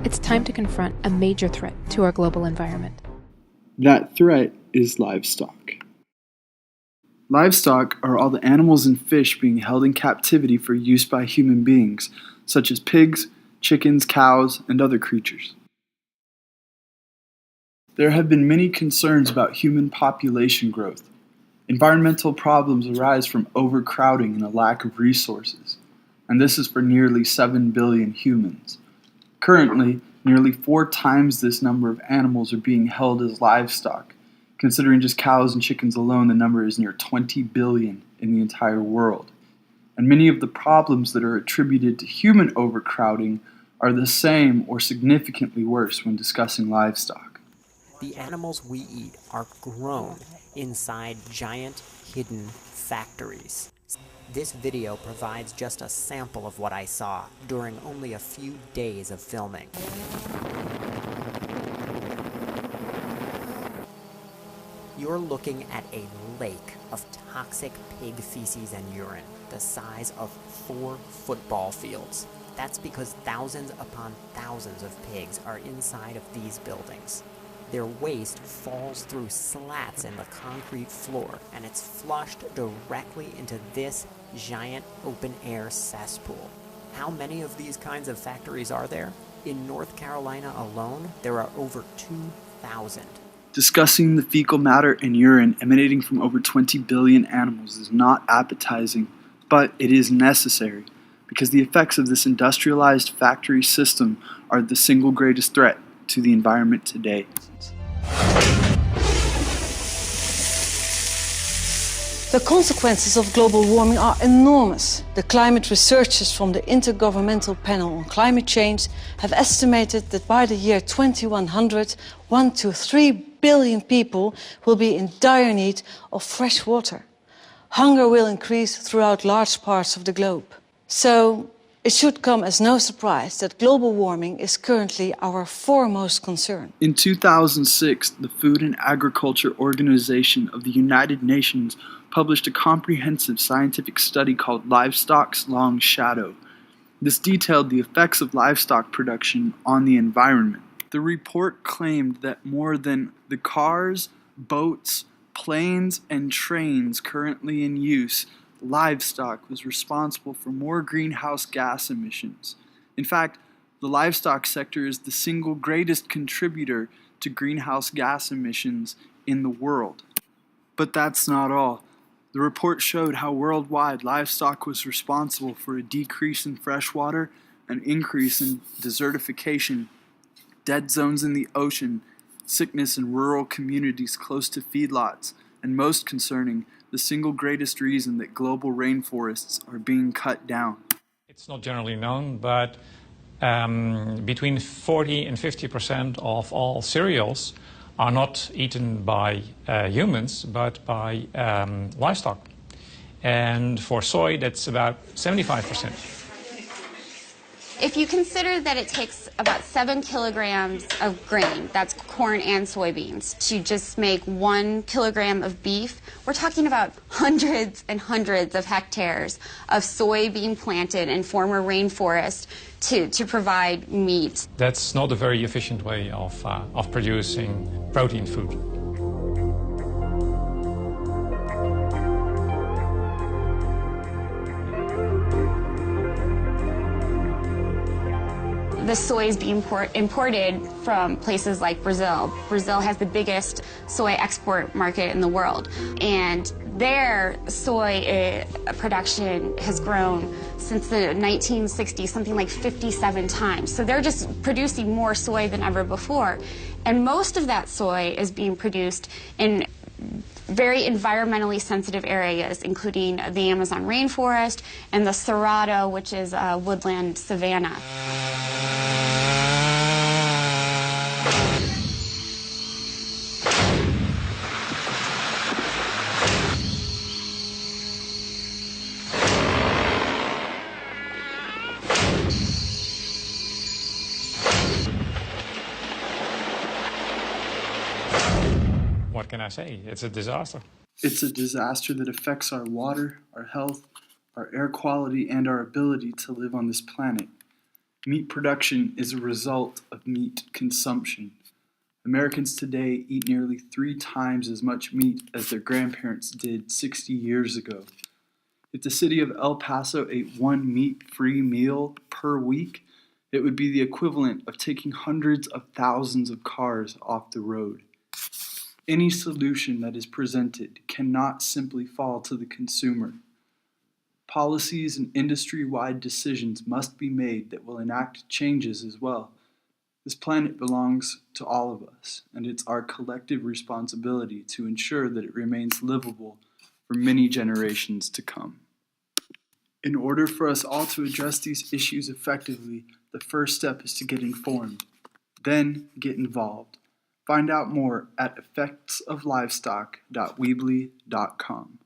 It's time to confront a major threat to our global environment. That threat is livestock. Livestock are all the animals and fish being held in captivity for use by human beings, such as pigs, chickens, cows, and other creatures. There have been many concerns about human population growth. Environmental problems arise from overcrowding and a lack of resources, and this is for nearly 7 billion humans. Currently, nearly 4 times this number of animals are being held as livestock. Considering just cows and chickens alone, the number is near 20 billion in the entire world. And many of the problems that are attributed to human overcrowding are the same or significantly worse when discussing livestock. The animals we eat are grown inside giant hidden factories. This video provides just a sample of what I saw during only a few days of filming. You're looking at a lake of toxic pig feces and urine, the size of 4 football fields. That's because thousands upon thousands of pigs are inside of these buildings. Their waste falls through slats in the concrete floor, and it's flushed directly into this giant open-air cesspool. How many of these kinds of factories are there? In North Carolina alone, there are over 2,000. Discussing the fecal matter and urine emanating from over 20 billion animals is not appetizing, but it is necessary, because the effects of this industrialized factory system are the single greatest threat to the environment today. The consequences of global warming are enormous. The climate researchers from the Intergovernmental Panel on Climate Change have estimated that by the year 2100, 1 to 3 billion people will be in dire need of fresh water. Hunger will increase throughout large parts of the globe. So it should come as no surprise that global warming is currently our foremost concern. In 2006, the Food and Agriculture Organization of the United Nations published a comprehensive scientific study called Livestock's Long Shadow. This detailed the effects of livestock production on the environment. The report claimed that more than the cars, boats, planes, and trains currently in use, livestock was responsible for more greenhouse gas emissions. In fact, the livestock sector is the single greatest contributor to greenhouse gas emissions in the world. But that's not all. The report showed how worldwide livestock was responsible for a decrease in freshwater, an increase in desertification, dead zones in the ocean, sickness in rural communities close to feedlots, and most concerning, the single greatest reason that global rainforests are being cut down. It's not generally known, but between 40 and 50% of all cereals are not eaten by humans, but by livestock. And for soy, that's about 75%. If you consider that it takes about 7 kilograms of grain, that's corn and soybeans, to just make 1 kilogram of beef, we're talking about hundreds and hundreds of hectares of soy being planted in former rainforest to provide meat. That's not a very efficient way of producing protein food. The soy is being imported from places like Brazil. Brazil has the biggest soy export market in the world, and their soy production has grown since the 1960s, something like 57 times. So they're just producing more soy than ever before. And most of that soy is being produced in very environmentally sensitive areas, including the Amazon rainforest and the Cerrado, which is a woodland savanna. What can I say? It's a disaster. It's a disaster that affects our water, our health, our air quality, and our ability to live on this planet. Meat production is a result of meat consumption. Americans today eat nearly 3 times as much meat as their grandparents did 60 years ago. If the city of El Paso ate one meat-free meal per week, it would be the equivalent of taking hundreds of thousands of cars off the road. Any solution that is presented cannot simply fall to the consumer. Policies and industry-wide decisions must be made that will enact changes as well. This planet belongs to all of us, and it's our collective responsibility to ensure that it remains livable for many generations to come. In order for us all to address these issues effectively, the first step is to get informed. Then get involved. Find out more at effectsoflivestock.weebly.com.